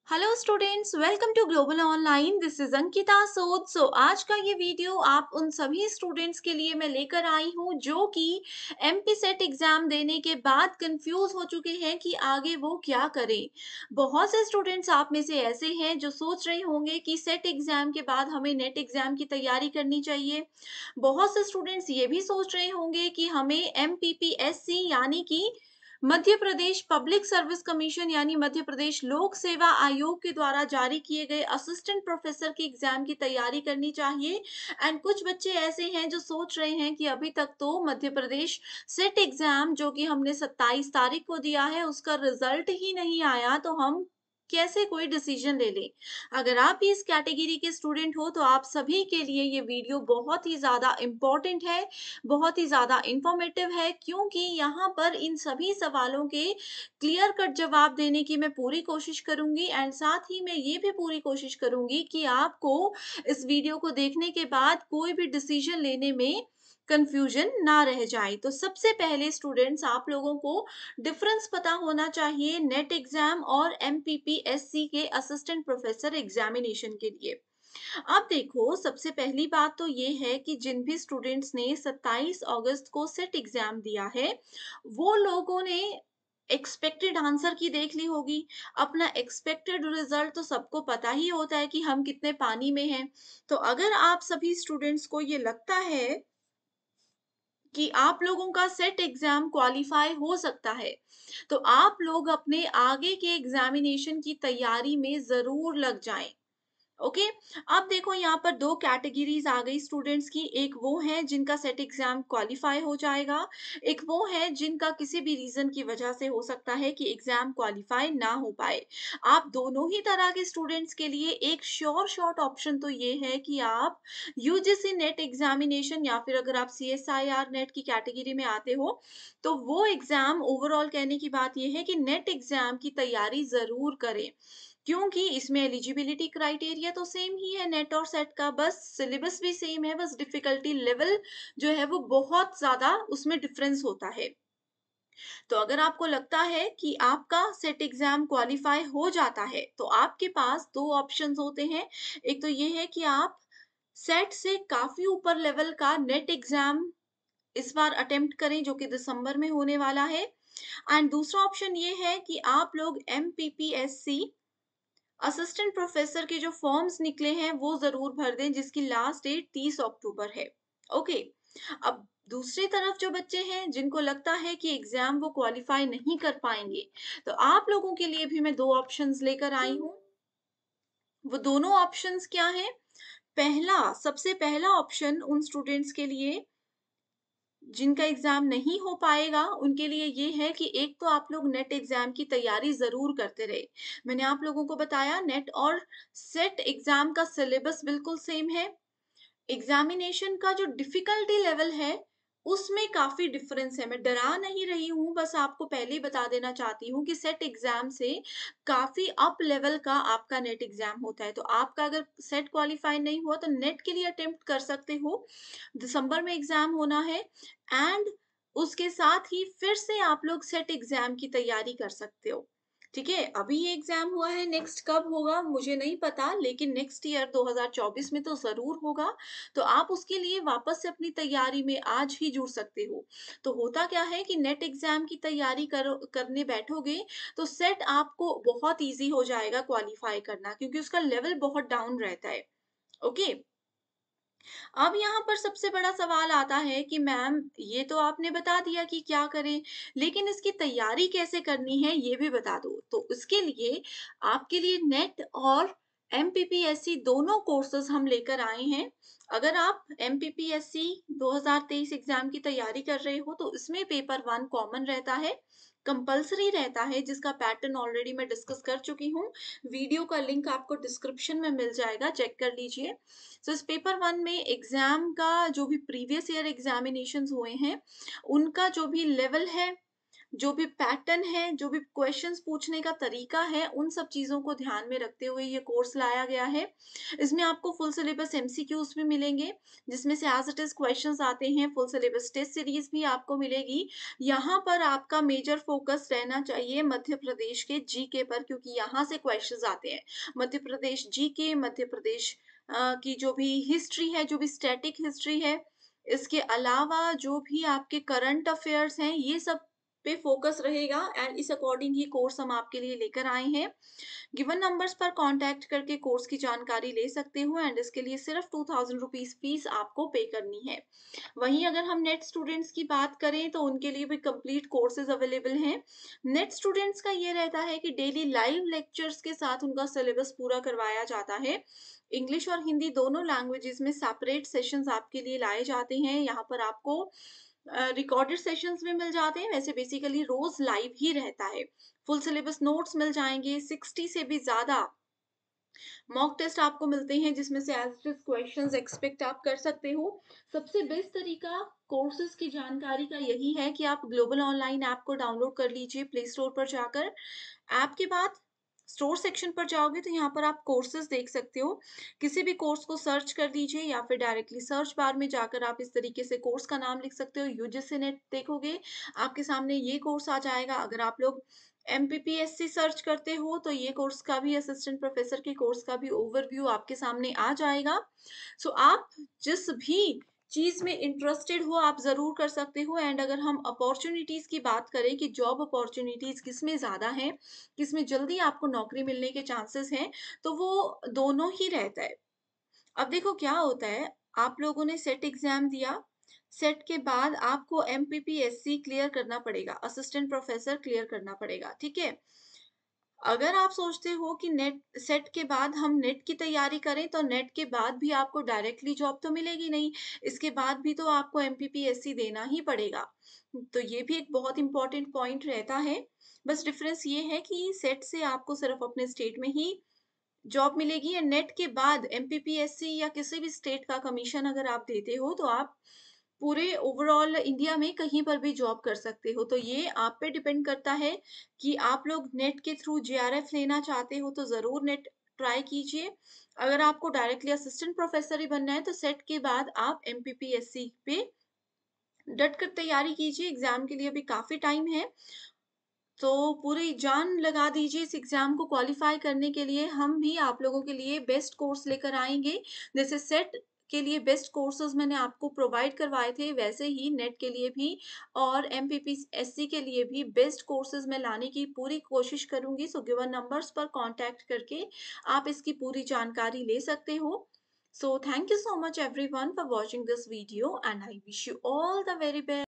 Hello students, welcome to Global Online. This is Ankita Sod. आज का ये वीडियो आप उन सभी स्टूडेंट्स के लिए मैं लेकर आई हूँ जो कि एमपी सेट एग्जाम देने के बाद कंफ्यूज हो चुके हैं कि आगे वो क्या करें। बहुत से स्टूडेंट्स आप में से ऐसे हैं जो सोच रहे होंगे कि सेट एग्जाम के बाद हमें नेट एग्जाम की तैयारी करनी चाहिए। बहुत से स्टूडेंट्स ये भी सोच रहे होंगे कि हमें एमपीपीएससी यानी कि Madhya Pradesh public service commission यानी मध्य प्रदेश लोक सेवा आयोग के द्वारा जारी किए गए असिस्टेंट प्रोफेसर के एग्जाम की तैयारी करनी चाहिए। एंड कुछ बच्चे ऐसे हैं जो सोच रहे हैं कि अभी तक तो मध्य प्रदेश सेट एग्जाम जो कि हमने 27 तारीख को दिया है उसका रिजल्ट ही नहीं आया, तो हम कैसे कोई डिसीजन ले लें। अगर आप भी इस कैटेगरी के स्टूडेंट हो तो आप सभी के लिए ये वीडियो बहुत ही ज़्यादा इम्पोर्टेंट है, बहुत ही ज़्यादा इंफॉर्मेटिव है, क्योंकि यहाँ पर इन सभी सवालों के क्लियर कट जवाब देने की मैं पूरी कोशिश करूँगी। एंड साथ ही मैं ये भी पूरी कोशिश करूँगी कि आपको इस वीडियो को देखने के बाद कोई भी डिसीजन लेने में कंफ्यूजन ना रह जाए। तो सबसे पहले स्टूडेंट्स, आप लोगों को डिफरेंस पता होना चाहिए नेट एग्जाम और एमपीपीएससी के असिस्टेंट प्रोफेसर एग्जामिनेशन के लिए। अब देखो, सबसे पहली बात तो ये है कि जिन भी स्टूडेंट्स ने 27 अगस्त को सेट एग्जाम दिया है, वो लोगों ने एक्सपेक्टेड आंसर की देख ली होगी। अपना एक्सपेक्टेड रिजल्ट तो सबको पता ही होता है कि हम कितने पानी में हैं। तो अगर आप सभी स्टूडेंट्स को ये लगता है कि आप लोगों का सेट एग्जाम क्वालिफाई हो सकता है, तो आप लोग अपने आगे के एग्जामिनेशन की तैयारी में ज़रूर लग जाएँ। ओके। अब देखो, यहाँ पर दो कैटेगरीज आ गई स्टूडेंट्स की। एक वो है जिनका सेट एग्जाम क्वालिफाई हो जाएगा, एक वो है जिनका किसी भी रीजन की वजह से हो सकता है कि एग्जाम क्वालिफाई ना हो पाए। आप दोनों ही तरह के स्टूडेंट्स के लिए एक श्योर शॉट ऑप्शन तो ये है कि आप यूजीसी नेट एग्जामिनेशन या फिर अगर आप सीएसआईआर नेट की कैटेगरी में आते हो तो वो एग्जाम, ओवरऑल कहने की बात ये है कि नेट एग्जाम की तैयारी जरूर करें, क्योंकि इसमें एलिजिबिलिटी क्राइटेरिया तो सेम ही है नेट और सेट का, बस सिलेबस भी सेम है, बस डिफिकल्टी लेवल जो है वो बहुत ज्यादा उसमें डिफरेंस होता है। तो अगर आपको लगता है कि आपका सेट एग्जाम क्वालिफाई हो जाता है तो आपके पास दो ऑप्शंस होते हैं। एक तो ये है कि आप सेट से काफी ऊपर लेवल का नेट एग्जाम इस बार अटेम्प्ट करें जो कि दिसंबर में होने वाला है। एंड दूसरा ऑप्शन ये है कि आप लोग एमपीपीएससी असिस्टेंट प्रोफेसर के जो फॉर्म्स निकले हैं वो ज़रूर भर दें, जिसकी लास्ट डेट 30 अक्टूबर है। ओके। अब दूसरी तरफ जो बच्चे हैं जिनको लगता है कि एग्ज़ाम वो क्वालिफ़ाई नहीं कर पाएँगे, तो आप लोगों के लिए भी मैं 2 ऑप्शंस लेकर आई हूँ। वो दोनों ऑप्शंस क्या हैं? सबसे पहला ऑप्शन उन स्टूडेंट्स के लिए जिनका एग्ज़ाम नहीं हो पाएगा, उनके लिए ये है कि एक तो आप लोग नेट एग्ज़ाम की तैयारी ज़रूर करते रहे। मैंने आप लोगों को बताया नेट और सेट एग्ज़ाम का सिलेबस बिल्कुल सेम है। एग्ज़ामिनेशन का जो डिफ़िकल्टी लेवल है, उसमें काफ़ी डिफ़रेंस है। मैं डरा नहीं रही हूँ, बस आपको पहले ही बता देना चाहती हूँ कि सेट एग्ज़ाम से काफ़ी अप लेवल का आपका नेट एग्ज़ाम होता है। तो आपका अगर सेट क्वालीफाई नहीं हुआ तो नेट के लिए अटेम्प्ट कर सकते हो। दिसंबर में एग्ज़ाम होना है। एंड उसके साथ ही फिर से आप लोग सेट एग्ज़ाम की तैयारी कर सकते हो। ठीक है, अभी ये एग्जाम हुआ है, नेक्स्ट कब होगा मुझे नहीं पता, लेकिन नेक्स्ट ईयर 2024 में तो ज़रूर होगा। तो आप उसके लिए वापस से अपनी तैयारी में आज ही जुड़ सकते हो। तो होता क्या है कि नेट एग्जाम की तैयारी करने बैठोगे तो सेट आपको बहुत ईज़ी हो जाएगा क्वालीफाई करना, क्योंकि उसका लेवल बहुत डाउन रहता है। ओके। अब यहाँ पर सबसे बड़ा सवाल आता है कि मैम ये तो आपने बता दिया कि क्या करें, लेकिन इसकी तैयारी कैसे करनी है ये भी बता दो। तो इसके लिए आपके लिए नेट और एमपीपीएससी दोनों कोर्सेज हम लेकर आए हैं। अगर आप एमपीपीएससी 2023 एग्जाम की तैयारी कर रहे हो तो इसमें पेपर 1 कॉमन रहता है, कंपल्सरी रहता है, जिसका पैटर्न ऑलरेडी मैं डिस्कस कर चुकी हूँ। वीडियो का लिंक आपको डिस्क्रिप्शन में मिल जाएगा, चेक कर लीजिए। सो इस पेपर 1 में एग्ज़ाम का जो भी प्रीवियस ईयर एग्ज़ामिनेशंस हुए हैं, उनका जो भी लेवल है जो भी पैटर्न है, जो भी क्वेश्चंस पूछने का तरीका है, उन सब चीज़ों को ध्यान में रखते हुए ये कोर्स लाया गया है। इसमें आपको फुल सिलेबस एमसीक्यूज़ भी मिलेंगे, जिसमें से एज़ इट इज़ क्वेश्चंस आते हैं, फुल सिलेबस टेस्ट सीरीज़ भी आपको मिलेगी। यहाँ पर आपका मेजर फ़ोकस रहना चाहिए मध्य प्रदेश के जीके पर, क्योंकि यहाँ से क्वेश्चंस आते हैं। मध्य प्रदेश जीके, मध्य प्रदेश की जो भी हिस्ट्री है, जो भी स्टैटिक हिस्ट्री है, इसके अलावा जो भी आपके करंट अफ़ेयर्स हैं, ये सब पे फ़ोकस रहेगा एंड इस अकॉर्डिंग ही कोर्स हम आपके लिए लेकर आए हैं। गिवन नंबर्स पर कॉन्टैक्ट करके कोर्स की जानकारी ले सकते हो एंड इसके लिए सिर्फ 2000 रुपीज़ फीस आपको पे करनी है। वहीं अगर हम नेट स्टूडेंट्स की बात करें तो उनके लिए भी कंप्लीट कोर्सेज अवेलेबल हैं। नेट स्टूडेंट्स का ये रहता है कि डेली लाइव लेक्चर्स के साथ उनका सिलेबस पूरा करवाया जाता है। इंग्लिश और हिंदी दोनों लैंग्वेजेस में सेपरेट सेशंस आपके लिए लाए जाते हैं। यहाँ पर आपको रिकॉर्डेड सेशंस भी मिल जाते हैं, वैसे बेसिकली रोज लाइव ही रहता है। फुल सिलेबस नोट्स मिल जाएंगे, 60 से भी ज्यादा मॉक टेस्ट आपको मिलते हैं, जिसमें से as it is questions expect आप कर सकते हो। सबसे बेस्ट तरीका कोर्सेज की जानकारी का यही है कि आप ग्लोबल ऑनलाइन ऐप को डाउनलोड कर लीजिए प्ले स्टोर पर जाकर। ऐप के बाद स्टोर सेक्शन पर जाओगे तो यहाँ पर आप कोर्सेज देख सकते हो। किसी भी कोर्स को सर्च कर लीजिए या फिर डायरेक्टली सर्च बार में जाकर आप इस तरीके से कोर्स का नाम लिख सकते हो। यूजीसी नेट देखोगे, आपके सामने ये कोर्स आ जाएगा। अगर आप लोग एमपीपीएससी सर्च करते हो तो ये कोर्स का भी, असिस्टेंट प्रोफेसर के कोर्स का भी ओवरव्यू आपके सामने आ जाएगा। सो आप जिस भी चीज़ में इंटरेस्टेड हो आप ज़रूर कर सकते हो। एंड अगर हम अपॉर्चुनिटीज़ की बात करें कि जॉब अपॉर्चुनिटीज़ किसमें ज़्यादा हैं, किसमें जल्दी आपको नौकरी मिलने के चांसेस हैं, तो वो दोनों ही रहता है। अब देखो क्या होता है, आप लोगों ने सेट एग्जाम दिया, सेट के बाद आपको एमपीपीएससी क्लियर करना पड़ेगा, असिस्टेंट प्रोफेसर क्लियर करना पड़ेगा, ठीक है। अगर आप सोचते हो कि नेट सेट के बाद हम नेट की तैयारी करें तो नेट के बाद भी आपको डायरेक्टली जॉब तो मिलेगी नहीं, इसके बाद भी तो आपको एमपीपीएससी देना ही पड़ेगा। तो ये भी एक बहुत इंपॉर्टेंट पॉइंट रहता है। बस डिफरेंस ये है कि सेट से आपको सिर्फ अपने स्टेट में ही जॉब मिलेगी या नेट के बाद एमपीपीएससी या किसी भी स्टेट का कमीशन अगर आप देते हो तो आप पूरे ओवरऑल इंडिया में कहीं पर भी जॉब कर सकते हो। तो ये आप पे डिपेंड करता है कि आप लोग नेट के थ्रू जेआरएफ लेना चाहते हो तो ज़रूर नेट ट्राई कीजिए। अगर आपको डायरेक्टली असिस्टेंट प्रोफेसर ही बनना है तो सेट के बाद आप एमपीपीएससी पे डट कर तैयारी कीजिए। एग्जाम के लिए भी काफ़ी टाइम है। तो पूरी जान लगा दीजिए इस एग्ज़ाम को क्वालिफ़ाई करने के लिए। हम भी आप लोगों के लिए बेस्ट कोर्स लेकर आएँगे। जैसे सेट के लिए बेस्ट कोर्सेज़ मैंने आपको प्रोवाइड करवाए थे, वैसे ही नेट के लिए भी और एमपीपीएससी के लिए भी बेस्ट कोर्सेज़ मैं लाने की पूरी कोशिश करूँगी। सो गिवन नंबर्स पर कॉन्टैक्ट करके आप इसकी पूरी जानकारी ले सकते हो। So thank you so much everyone for watching this video and I wish you all the very best.